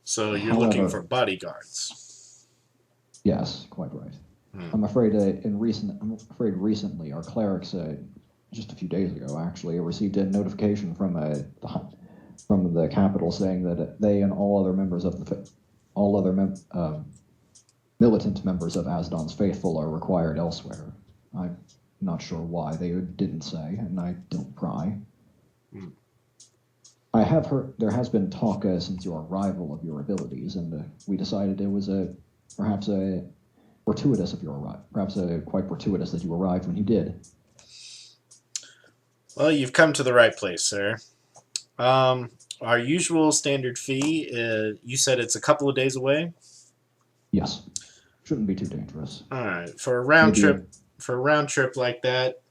So you're looking for However, bodyguards. yes, quite right. Hmm. I'm afraid recently our clerics, just a few days ago actually, received a notification from from the capital saying that they and all other members of all other militant members of Asdon's faithful are required elsewhere. I'm not sure why they didn't say, and I don't pry. Hmm. I have heard there has been talk since your arrival of your abilities, and we decided it was perhaps a fortuitous of your arrival, perhaps quite fortuitous that you arrived when you did. Well, you've come to the right place, sir. Our usual standard fee, you said it's a couple of days away? Yes, shouldn't be too dangerous. Alright, for a round Maybe trip like that,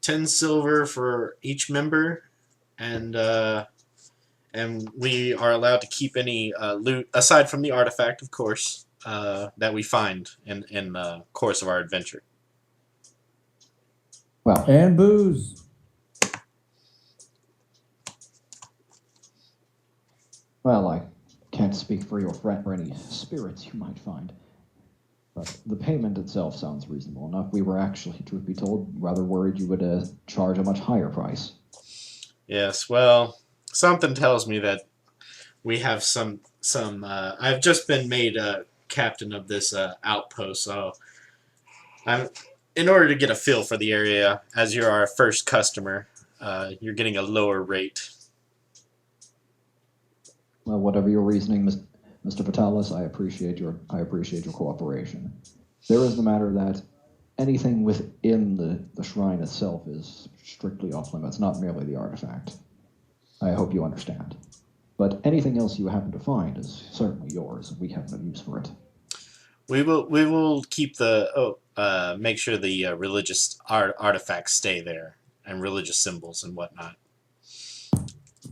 10 silver for each member, and we are allowed to keep any loot aside from the artifact, of course, that we find in the course of our adventure. well, And booze. well, I can't speak for your friend or any spirits you might find. But the payment itself sounds reasonable enough. We were actually, truth be told, rather worried you would charge a much higher price. Yes, well, something tells me that we have some. I've just been made captain of this outpost, so I'm. In order to get a feel for the area, as you're our first customer, you're getting a lower rate. Well, whatever your reasoning, Mr. Vitalis, I appreciate your cooperation. There is the matter that anything within the shrine itself is strictly off limits, not merely the artifact. I hope you understand. But anything else you happen to find is certainly yours. We have no use for it. We will keep the make sure the religious artifacts stay there and religious symbols and whatnot.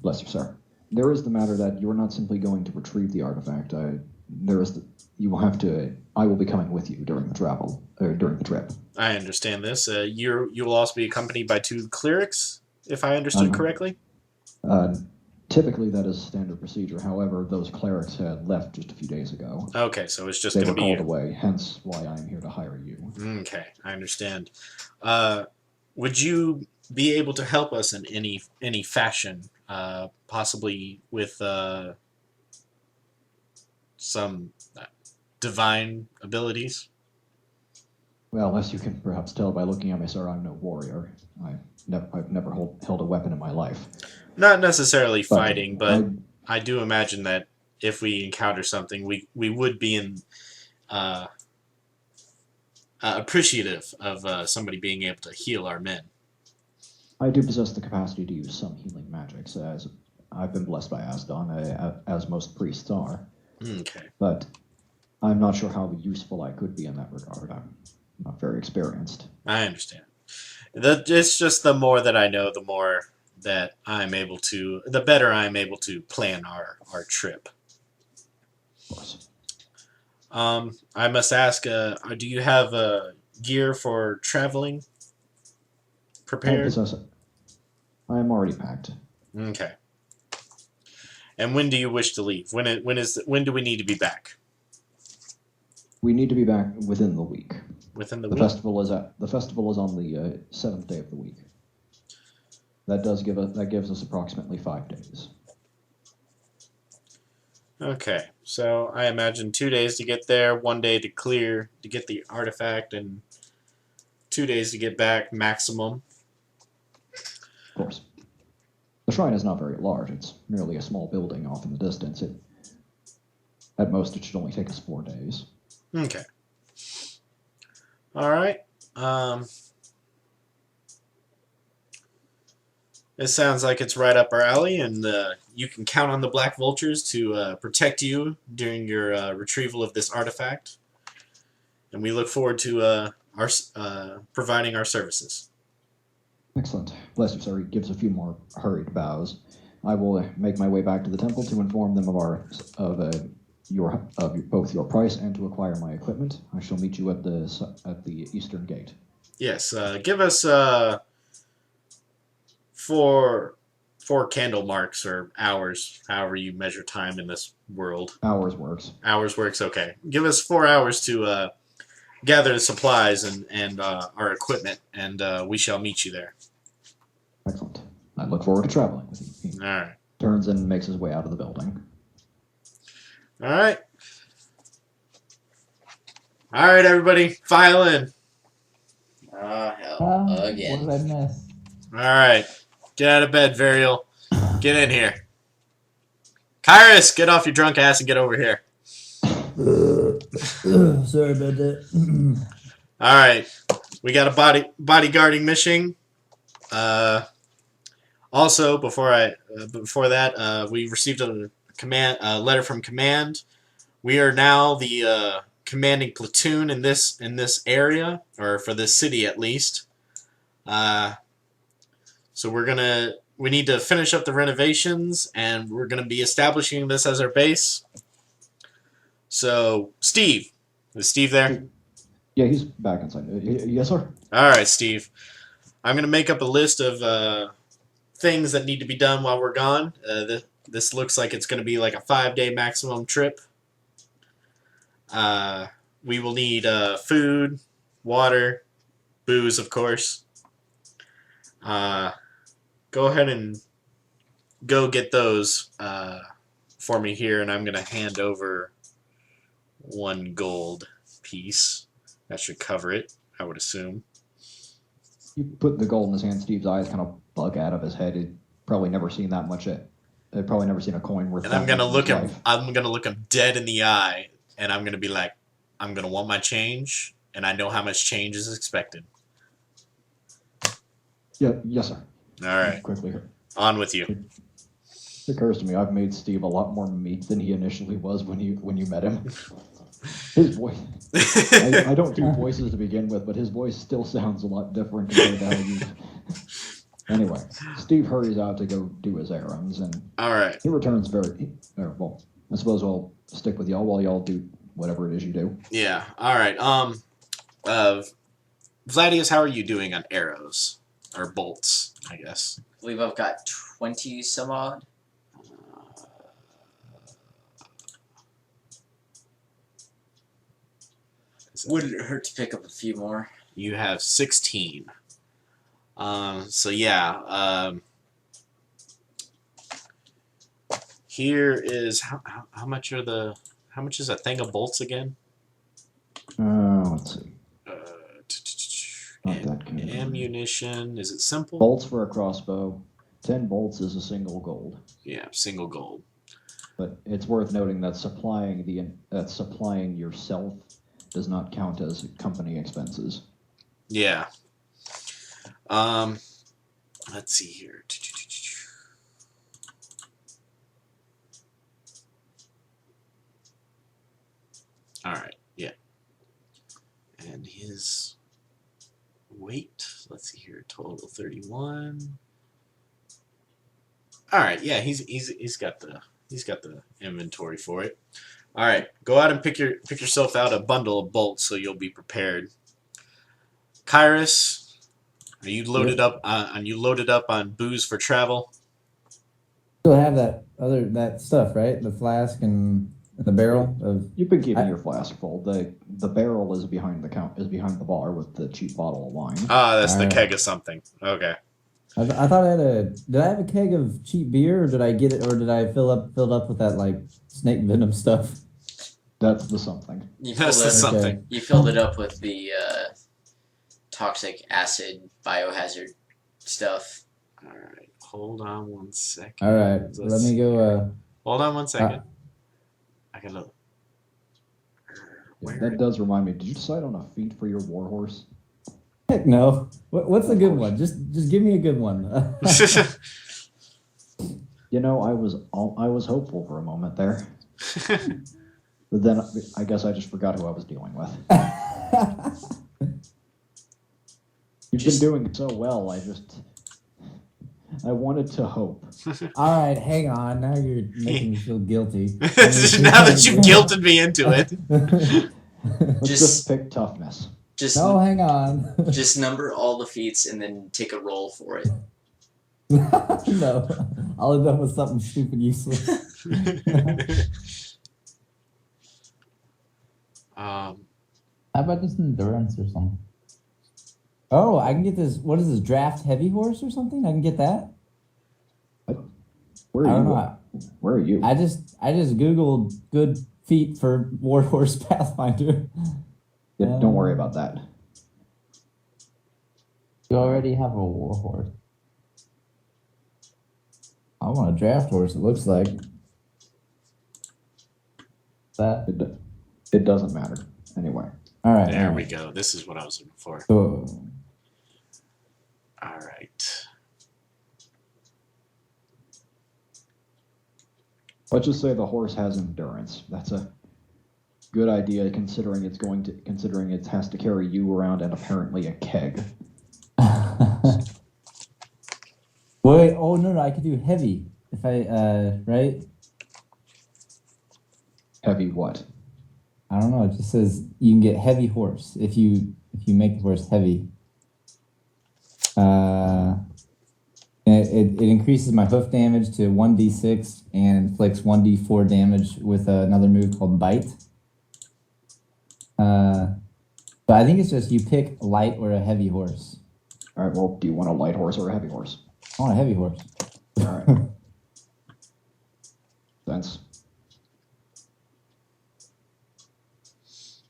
Bless you, sir. There is the matter that you are not simply going to retrieve the artifact. You will have to. I will be coming with you during the during the trip. I understand this. You will also be accompanied by 2 clerics, if I understood correctly. Uh, Typically, that is standard procedure. However, those clerics had left just a few days ago. Okay, so it's just They going to were be called away, hence why I am here to hire you. Okay, I understand. Would you be able to help us in any fashion, possibly with some divine abilities? Well, as you can perhaps tell by looking at me, sir, I'm no warrior. I've never held a weapon in my life. Not necessarily But fighting, but I do imagine that if we encounter something, we would be uh, appreciative of somebody being able to heal our men. I do possess the capacity to use some healing magics, as I've been blessed by Asdon, as most priests are. Okay. But I'm not sure how useful I could be in that regard. I'm not very experienced. I understand. It's just the more that I know, the more that the better I'm able to plan our trip. Of course. I must ask, do you have gear for traveling prepared? I am already packed. Okay. And when do you wish to leave? When do we need to be back? We need to be back within the week. Within the The week? festival is on the 7th day of the week. That gives us approximately 5 days. Okay, so I imagine 2 days to get there, 1 day to clear to get the artifact, and 2 days to get back maximum. Of course. The shrine is not very large. It's merely a small building off in the distance. At most, it should only take us 4 days. Okay. All right. It sounds like it's right up our alley, and you can count on the Black Vultures to protect you during your retrieval of this artifact. And we look forward to providing our services. Excellent. Bless you, sir. He gives a few more hurried bows. I will make my way back to the temple to inform them of both your price and to acquire my equipment. I shall meet you at the eastern gate. Yes. Give us for 4 candle marks or hours, however you measure time in this world. Hours works. Hours works, okay. Give us 4 hours to gather the supplies and our equipment, and we shall meet you there. Excellent. I look forward to traveling with you. He All right. turns and makes his way out of the building. All right. All right, everybody, file in. Oh, hell. Again. What did I miss? All right. Get out of bed, Variel. Get in here. Kyras, get off your drunk ass and get over here. Sorry about that. All right. We got a bodyguarding mission. Also, before that, we received a letter from command. We are now the commanding platoon in this area, or for this city at least. So we need to finish up the renovations, and we're gonna be establishing this as our base. So, Steve, is Steve there? Yeah, he's back inside. Yes, sir. All right, Steve. I'm gonna make up a list of things that need to be done while we're gone. This looks like it's gonna be like a 5-day maximum trip. We will need food, water, booze, of course. Go ahead and go get those for me here, and I'm going to hand over 1 gold piece. That should cover it, I would assume. You put the gold in his hand. Steve's eyes kind of bug out of his head. He'd probably never seen that much. He'd probably never seen a coin worth. And I'm going to look him dead in the eye, and I'm going to be like, I'm going to want my change, and I know how much change is expected. Yeah, yes, sir. All right. Quickly here. On with you. It occurs to me I've made Steve a lot more meek than he initially was when you met him. His voice. I don't do voices to begin with, but his voice still sounds a lot different compared to how you. Anyway, Steve hurries out to go do his errands, and All right. he returns well. I suppose I'll stick with y'all while y'all do whatever it is you do. Yeah. All right. Vladius, how are you doing on arrows or bolts? I guess. I believe I've got 20 some odd. Wouldn't hurt to pick up a few more. You have 16. So yeah. Here is how much is a thing of bolts again? Let's see. Not that good. Ammunition. Is it simple? Bolts for a crossbow. 10 bolts is a single gold. Yeah, single gold. But it's worth noting that supplying yourself does not count as company expenses. Yeah. Let's see here. All right. Yeah. And his weight. Let's see here. Total 31. All right. Yeah. He's got the inventory for it. All right. Go out and pick yourself out a bundle of bolts so you'll be prepared. Kyras, are you loaded up? You loaded up on booze for travel? Still have that stuff, right? The flask and the barrel of. You've been keeping your flask full. The barrel is behind the bar with the cheap bottle of wine. Ah, that's the All keg of something. Okay. I thought did I have a keg of cheap beer, or did I get it, or did I filled up with that like snake venom stuff? That's the something. That's the something. Okay. You filled it up with the toxic acid biohazard stuff. All right. Hold on one second. All right, let me go. Hold on one second. I gotta. That does remind me. Did you decide on a feat for your warhorse? Heck no. What's a good one? Just give me a good one. You know, I was hopeful for a moment there, but then I guess I just forgot who I was dealing with. You've been doing so well. I wanted to hope. All right, hang on. Now you're making me feel guilty. Now that you guilted me into it. Let's just pick toughness. Just No, hang on. just number all the feats and then take a roll for it. No, I'll end up with something stupid useless. um, How about just endurance or something? Oh, I can get this. What is this? Draft heavy horse or something? I can get that. Where I are don't you? know. Where are you? I just googled good feet for Warhorse Pathfinder. Yeah, don't worry about that. You already have a warhorse. I want a draft horse. It looks like. That It doesn't matter anyway. All right. there all we right. go. This is what I was looking for. So, All right. Let's just say the horse has endurance. That's a good idea, considering it has to carry you around and apparently a keg. wait. Oh no, I could do heavy if I right. Heavy what? I don't know. It just says you can get heavy horse if you make the horse heavy. It increases my hoof damage to 1d6 and inflicts 1d4 damage with another move called Bite. But I think it's just you pick a light or a heavy horse. All right. Well, do you want a light horse or a heavy horse? I want a heavy horse. All right. Sense.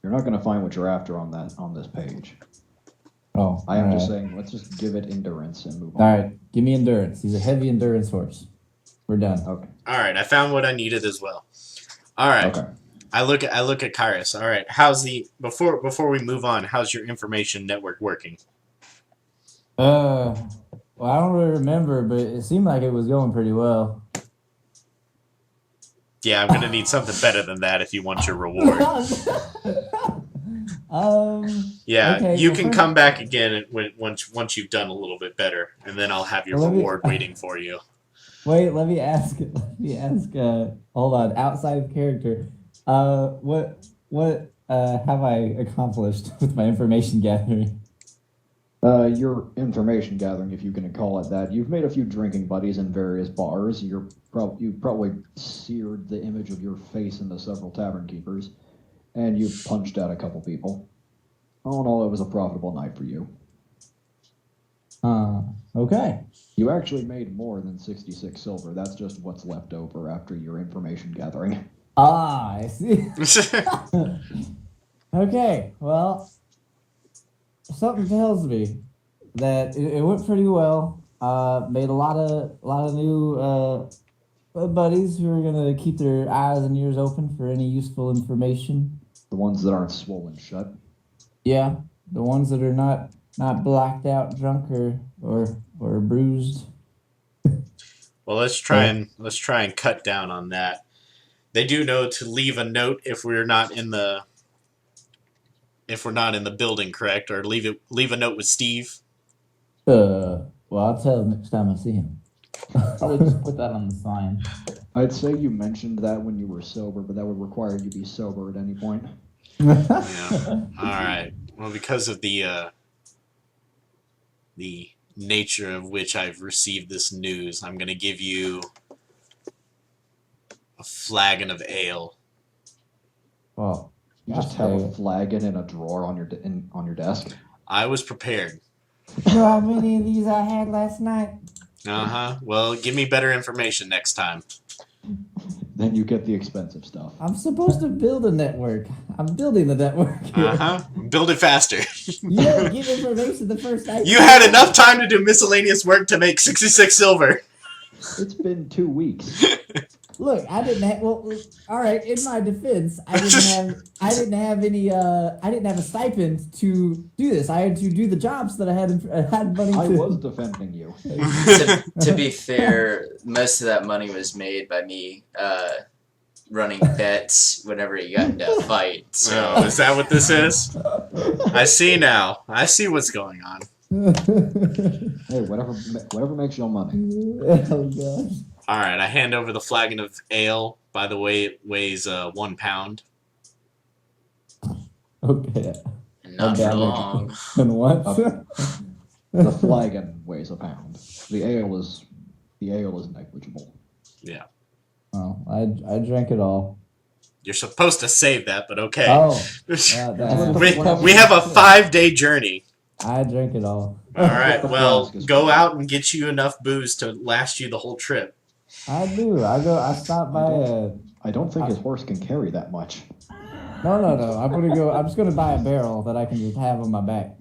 You're not going to find what you're after on this page. Oh, I am all just right. saying, let's just give it endurance and move on. All right, give me endurance. He's a heavy endurance horse. We're done. Okay. All right. I found what I needed as well. All right. Okay. I look at Kyras. All right. How's the before we move on? How's your information network working? Well, I don't really remember, but it seemed like it was going pretty well. Yeah, I'm gonna need something better than that if you want your reward. Yeah, Okay, you well, can first- come back again once you've done a little bit better, and then I'll have your Well, let me- reward waiting for you. Wait, let me ask. Hold on. Outside of character, what have I accomplished with my information gathering? Your information gathering, if you're going to call it that. You've made a few drinking buddies in various bars. You probably seared the image of your face into several tavern keepers, and you punched out a couple people. All in all, it was a profitable night for you. Okay. You actually made more than 66 silver. That's just what's left over after your information gathering. Ah, I see. Okay, well, something tells me that it went pretty well. Made a lot of new buddies who are gonna keep their eyes and ears open for any useful information. The ones that aren't swollen shut. Yeah, the ones that are not blacked out, drunk, or bruised. Well, let's try and cut down on that. They do know to leave a note if we're not in the building, correct? Or leave a note with Steve. Well, I'll tell him next time I see him. Probably just put that on the sign. I'd say you mentioned that when you were sober, but that would require you to be sober at any point. Yeah. All right. Well, because of the nature of which I've received this news, I'm going to give you a flagon of ale. Well, You just have a flagon in a drawer on your desk. I was prepared. you know how many of these I had last night? Uh-huh. Well, give me better information next time. Then you get the expensive stuff. I'm supposed to build a network. I'm building the network here. Uh-huh. Build it faster. You don't give information the first night. You had enough time to do miscellaneous work to make 66 silver. It's been 2 weeks. Look, I didn't have. Well, all right. In my defense, I didn't have any. I didn't have a stipend to do this. I had to do the jobs that I had money to. I was defending you. To be fair, most of that money was made by me running bets whenever he got into a fight. So Oh, is that what this is? I see now. I see what's going on. Hey, whatever makes your money. Oh gosh. All right, I hand over the flagon of ale. By the way, it weighs 1 pound. Okay. not for damage. long. And what? The flagon weighs a pound. The ale is negligible. Yeah. Oh, I drank it all. You're supposed to save that, but okay. Oh, yeah, we have a 5-day journey. I drank it all. All right. The Well, flask is go full. out and get you enough booze to last you the whole trip. I do. I stopped by I don't think his horse can carry that much. No. I'm just gonna buy a barrel that I can just have on my back.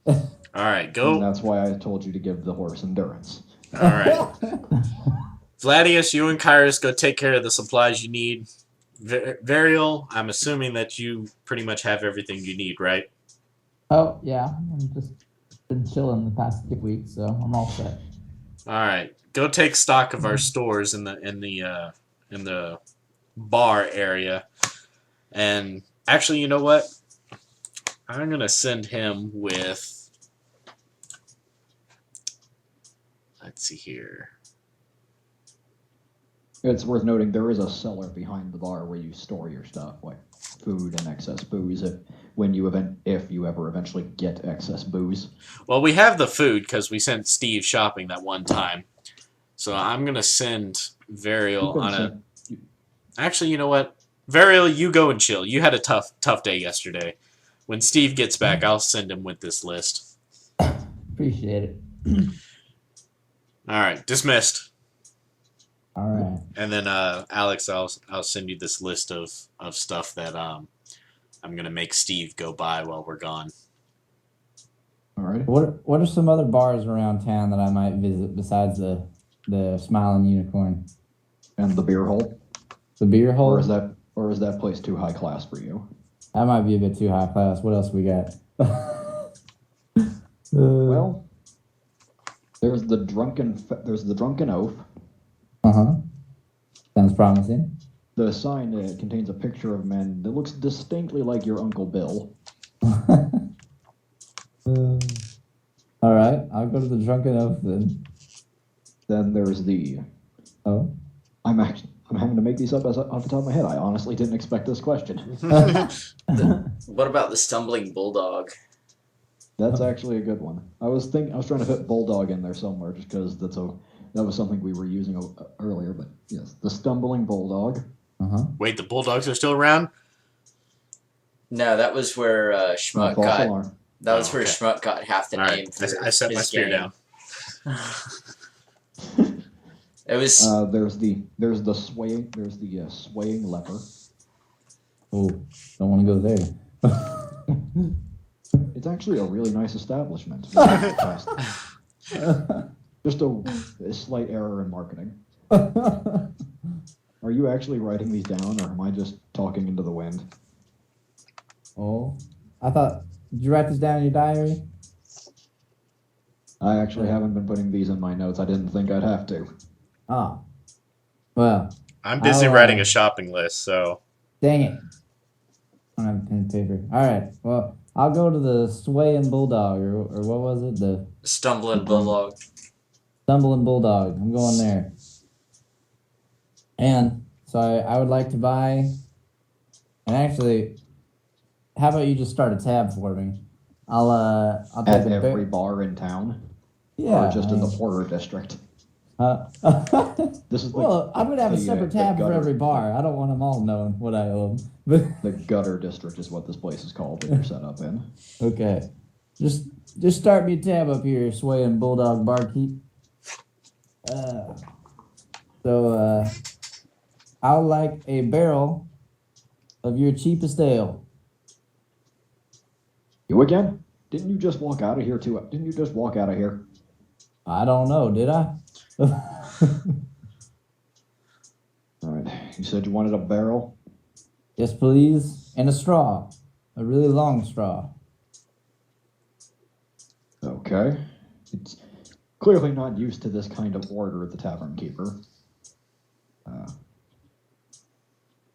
All right. And Go. that's why I told you to give the horse endurance. All right. Vladius, you and Kyras go take care of the supplies you need. Variel, I'm assuming that you pretty much have everything you need, right? Oh yeah, I've just been chilling the past 2 weeks, so I'm all set. All right. Go take stock of our stores in the bar area. And actually, you know what? I'm gonna send him with. Let's see here. It's worth noting there is a cellar behind the bar where you store your stuff, like food and excess booze, if you ever eventually get excess booze. Well, we have the food because we sent Steve shopping that one time. So I'm gonna send Variel on a. Actually, you know what? Variel, you go and chill. You had a tough day yesterday. When Steve gets back, I'll send him with this list. Appreciate it. All right, dismissed. All right. And then Alex, I'll send you this list of stuff that I'm gonna make Steve go buy while we're gone. All right. What are some other bars around town that I might visit besides the Smiling Unicorn? And the beer hole? The beer hole? Or is that place too high class for you? That might be a bit too high class. What else we got? Well, there's the drunken oath. Sounds promising. The sign contains a picture of a man that looks distinctly like your Uncle Bill. All right, I'll go to the Drunken Oath then. Then there's the. Oh. I'm having to make these up off the top of my head. I honestly didn't expect this question. What about the stumbling bulldog? That's actually a good one. I was trying to fit bulldog in there somewhere just because that was something we were using earlier. But yes, the stumbling bulldog. Wait, the Bulldogs are still around? No, that was where Schmuck False got. alarm. That was Oh, where okay. Schmuck got half the All name right, for I set my his spear game. down. It was There's the swaying leper. Oh, don't want to go there. It's actually a really nice establishment. Just a slight error in marketing. Are you actually writing these down, or am I just talking into the wind? Oh, did you write this down in your diary? I actually haven't been putting these in my notes. I didn't think I'd have to. Oh, well, I'm busy writing a shopping list, so. dang it. I don't have a pen and paper. All right, well, I'll go to the Swaying Bulldog, or what was it? The stumbling bulldog. Stumbling Bulldog. I'm going there. And so I would like to buy, and actually, how about you just start a tab for me? I'll take At a every bar in town? Yeah. Or just in the Porter district? This is well, I'm going to have a the, separate the tab for gutter- every bar. I don't want them all knowing what I owe them. But The gutter district is what this place is called that you're set up in. okay. Just start me a tab up here, Swaying Bulldog Barkeep. So I would like a barrel of your cheapest ale. You again? Didn't you just walk out of here too? Didn't you just walk out of here? I don't know, did I? Alright. You said you wanted a barrel? Yes, please. And a straw. A really long straw. Okay. It's clearly not used to this kind of order at the tavern keeper.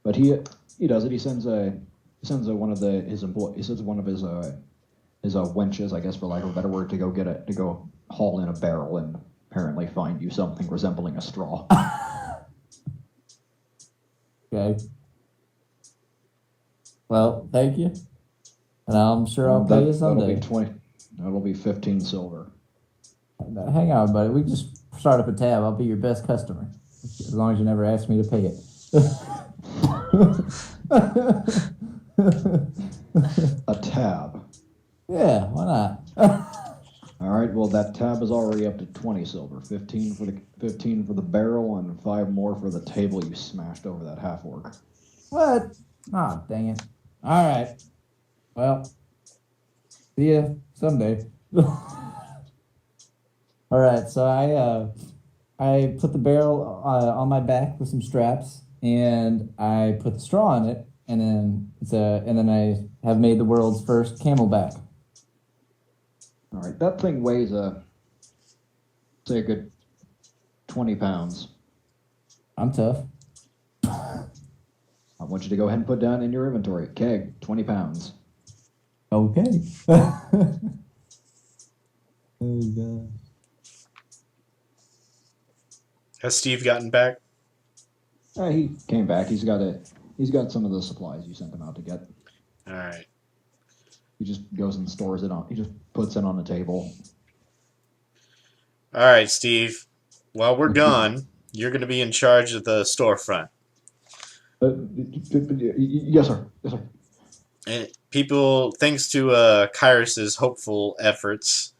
But he does it. He sends one of his wenches, I guess for lack of a better word, to go haul in a barrel and apparently find you something resembling a straw. Okay. Well, thank you. And I'm sure I'll pay you someday. That'll be 15 silver. Hang on, buddy. We just start up a tab. I'll be your best customer. As long as you never ask me to pay it. A tab. Yeah, why not? All right. Well, that tab is already up to 20 silver. 15 for the barrel, and 5 more for the table you smashed over that half orc. What? Oh, dang it. All right. Well, see ya someday. All right, so I put the barrel on my back with some straps, and I put the straw in it, and then I have made the world's first camelback. All right. That thing weighs say a good 20 pounds. I'm tough. I want you to go ahead and put down in your inventory. Keg, 20 pounds. Okay. Oh god. Has Steve gotten back? He came back. He's got some of the supplies you sent him out to get. All right. He just goes and stores it on. He just puts it on the table. All right, Steve. While we're gone, you're going to be in charge of the storefront. Yes, sir. Yes, sir. And people, thanks to Kyras' hopeful efforts,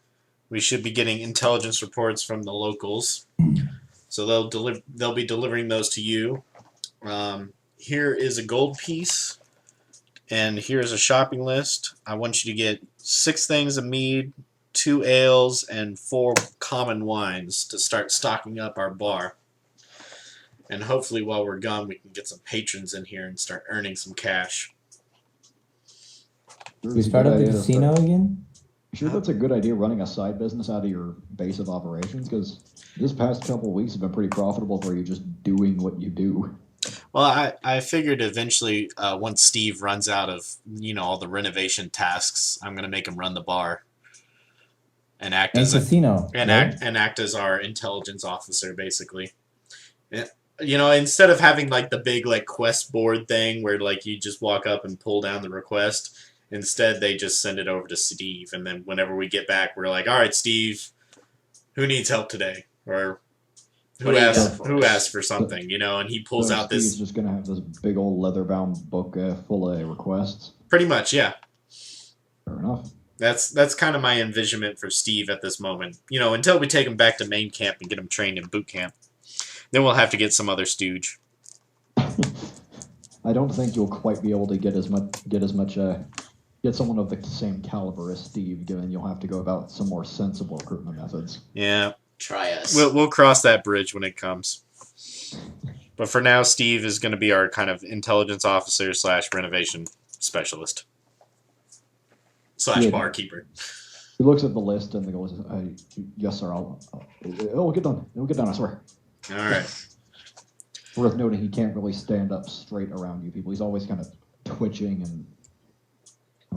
we should be getting intelligence reports from the locals. So they'll be delivering those to you. Here is a gold piece, and here's a shopping list. I want you to get 6 things of mead, 2 ales, and 4 common wines to start stocking up our bar. And hopefully while we're gone, we can get some patrons in here and start earning some cash. We start up the casino again? You sure that's a good idea, running a side business out of your base of operations? Because this past couple of weeks have been pretty profitable for you just doing what you do. Well, I figured eventually once Steve runs out of all the renovation tasks, I'm going to make him run the bar and act And as casino. act as our intelligence officer, basically. Instead of having like the big like quest board thing where like you just walk up and pull down the request, instead they just send it over to Steve, and then whenever we get back, we're like, all right, Steve, who needs help today, or who asked for something, and he pulls out Steve's this. just gonna have this big old leather-bound book full of requests. Pretty much, yeah. Fair enough. That's kind of my envisionment for Steve at this moment. Until we take him back to main camp and get him trained in boot camp. Then we'll have to get some other stooge. I don't think you'll quite be able to get someone of the same caliber as Steve, given you'll have to go about some more sensible recruitment methods. Yeah. Try us. We'll cross that bridge when it comes. But for now, Steve is going to be our kind of intelligence officer / renovation specialist / barkeeper. He looks at the list and goes, "Yes, sir. We'll get done. We'll get done. I swear." All right. Worth noting, he can't really stand up straight around you people. He's always kind of twitching and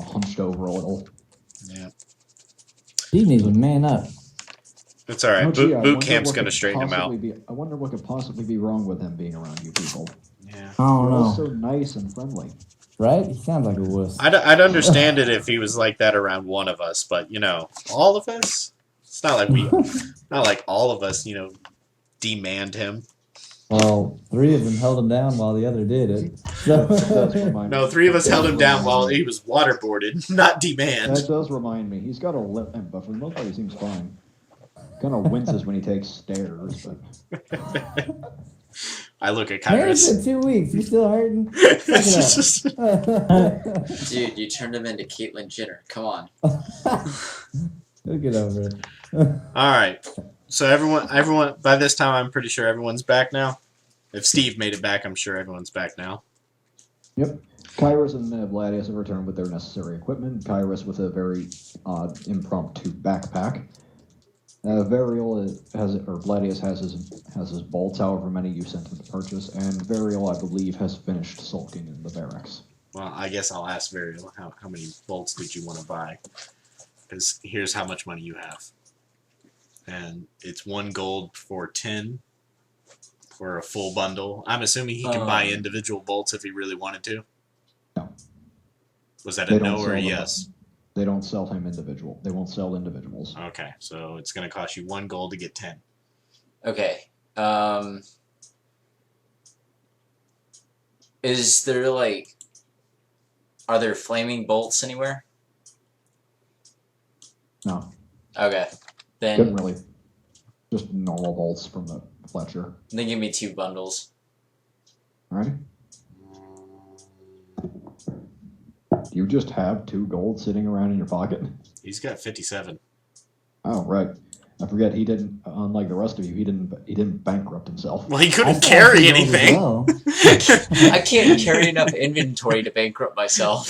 hunched over a little. Yeah. He needs to man up. It's all right. Boot camp's going to straighten him out. I wonder what could possibly be wrong with him being around you people. Yeah. I don't You're all know. so nice and friendly. Right? He sounds like a wuss. I'd understand it if he was like that around one of us, but all of us. It's not like all of us, demand him. Well, 3 of them held him down while the other did it. So No, 3 of us held him down while he was waterboarded, not demand. That does remind me. He's got a limp, but for the most part, he seems fine. Kind of winces when he takes stairs, but I look at man, it's Kyras. been 2 weeks. You still hurting? Suck it up. Dude, you turned him into Caitlyn Jenner. Come on. He'll get over it. All right. So everyone. By this time, I'm pretty sure everyone's back now. If Steve made it back, I'm sure everyone's back now. Yep. Kyras and Vladius have returned with their necessary equipment. Kyras with a very odd, impromptu backpack. Variel Vladius has his bolts, however many you sent him to purchase, and Variel, I believe, has finished sulking in the barracks. Well, I guess I'll ask Variel how many bolts did you want to buy? Because here's how much money you have, and it's 1 gold for 10 for a full bundle. I'm assuming he can buy individual bolts if he really wanted to. No. Was that They a don't no or sell a them. yes? They don't sell him individual. They won't sell individuals. Okay, so it's gonna cost you 1 gold to get 10. Okay. Is there like, are there flaming bolts anywhere? No, Okay. couldn't Then really. Just normal bolts from the Fletcher. give me 2 bundles. All right. Do you just have 2 gold sitting around in your pocket? He's got 57. Oh, right. I forget he didn't. Unlike the rest of you, he didn't bankrupt himself. Well, he I couldn't still carry have 2 gold as anything. well. I can't carry enough inventory to bankrupt myself.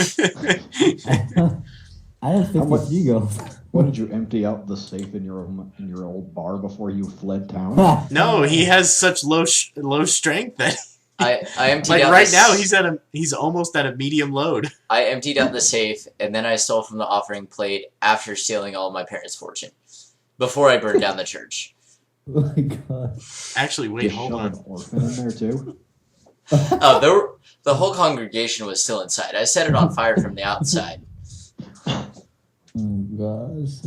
I have 53 gold. What did you empty out the safe in your old bar before you fled town? No, he has such low strength that I emptied like out right the now he's almost at a medium load. I emptied out the safe, and then I stole from the offering plate after stealing all of my parents' fortune. Before I burned down the church. Oh my god. Actually, wait, You hold shove on. an orphan in there too. Oh, the whole congregation was still inside. I set it on fire from the outside. Oh gosh.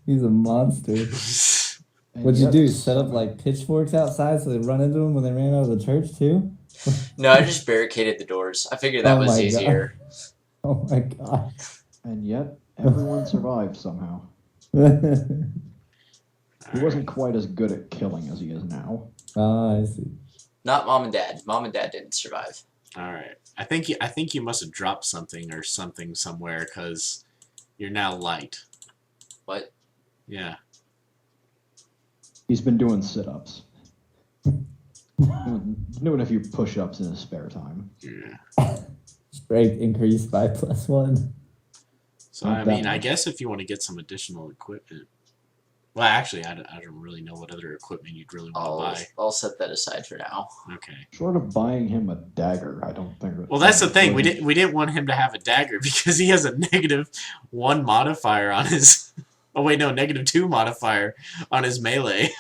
He's a monster. And What'd you yet- do? Set up like pitchforks outside so they run into him when they ran out of the church too? No, I just barricaded the doors. I figured that Oh was my God. easier. Oh my god. And yet, everyone survived somehow. He wasn't quite as good at killing as he is now. Oh, I see. Not mom and dad. Mom and dad didn't survive. All right. I think you must have dropped something or something somewhere because you're now light. What? Yeah. He's been doing sit-ups. Doing a few push-ups in his spare time. Yeah. Strength increased by +1. So Not I that mean, I much. guess if you want to get some additional equipment. Well, actually, I don't really know what other equipment you'd really want to I'll set that aside for now. buy. Okay. Short of buying him a dagger, I don't think. Well, that's the thing. We didn't want him to have a dagger because he has a -1 modifier on his. Oh wait, no, -2 modifier on his melee.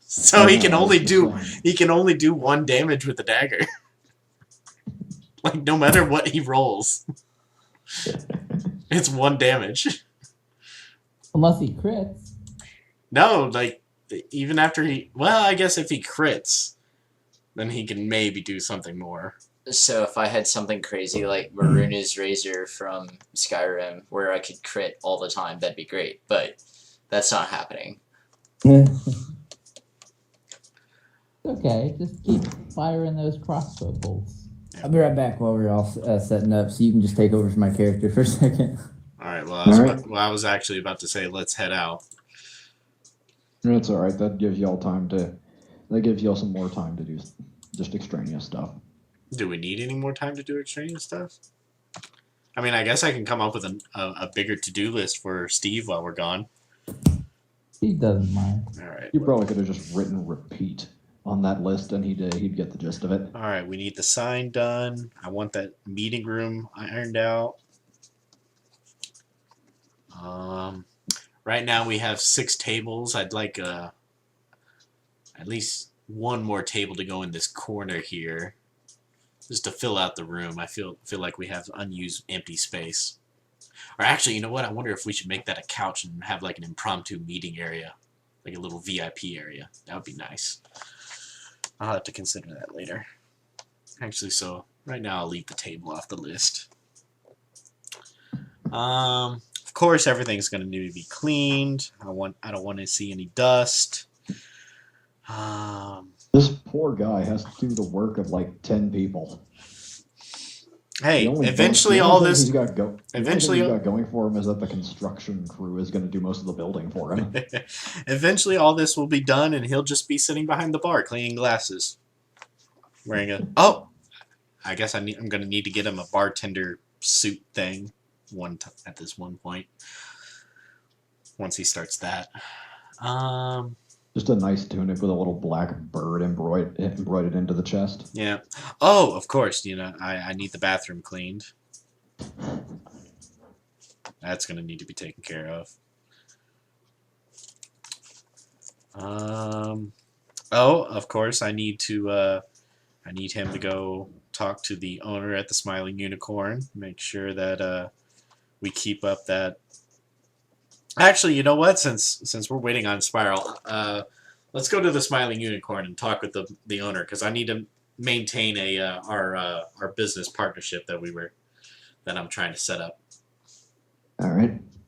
So he can only do 1 damage with the dagger. Like no matter what he rolls, it's 1 damage. Unless he crits. No, like even after well, I guess if he crits, then he can maybe do something more. So if I had something crazy like Maruna's Razor from Skyrim, where I could crit all the time, that'd be great. But that's not happening. Okay, just keep firing those crossbow bolts. I'll be right back while we're all setting up, so you can just take over for my character for a second. All right. Well, All I was actually about to say let's head out. It's all right. That gives y'all time to. That gives y'all some more time to do just extraneous stuff. Do we need any more time to do extraneous stuff? I mean, I guess I can come up with a bigger to-do list for Steve while we're gone. He doesn't mind. All right. You probably could have just written repeat on that list, and he'd get the gist of it. All right. We need the sign done. I want that meeting room ironed out. Right now we have 6 tables. I'd like at least 1 more table to go in this corner here, just to fill out the room. I feel like we have unused empty space. Or actually, you know what? I wonder if we should make that a couch and have like an impromptu meeting area, like a little VIP area. That would be nice. I'll have to consider that later. Actually, so right now I'll leave the table off the list. Of course, everything's going to need to be cleaned. I don't want to see any dust. This poor guy has to do the work of like 10 people. Hey, The only eventually the only all thing this. he's got the only thing Eventually, he's got going for him is that the construction crew is going to do most of the building for him. Eventually, all this will be done, and he'll just be sitting behind the bar cleaning glasses, wearing a. Oh, I guess I'm going to need to get him a bartender suit thing, at this one point. Once he starts that, Just a nice tunic with a little black bird embroidered into the chest. yeah. Oh, of course. You know, I need the bathroom cleaned. That's going to need to be taken care of. Oh, of course, I need him to go talk to the owner at the Smiling Unicorn. Make sure that we keep up that Actually, you know what? Since we're waiting on Spiral, let's go to the Smiling Unicorn and talk with the owner because I need to maintain our business partnership that I'm trying to set up. All right.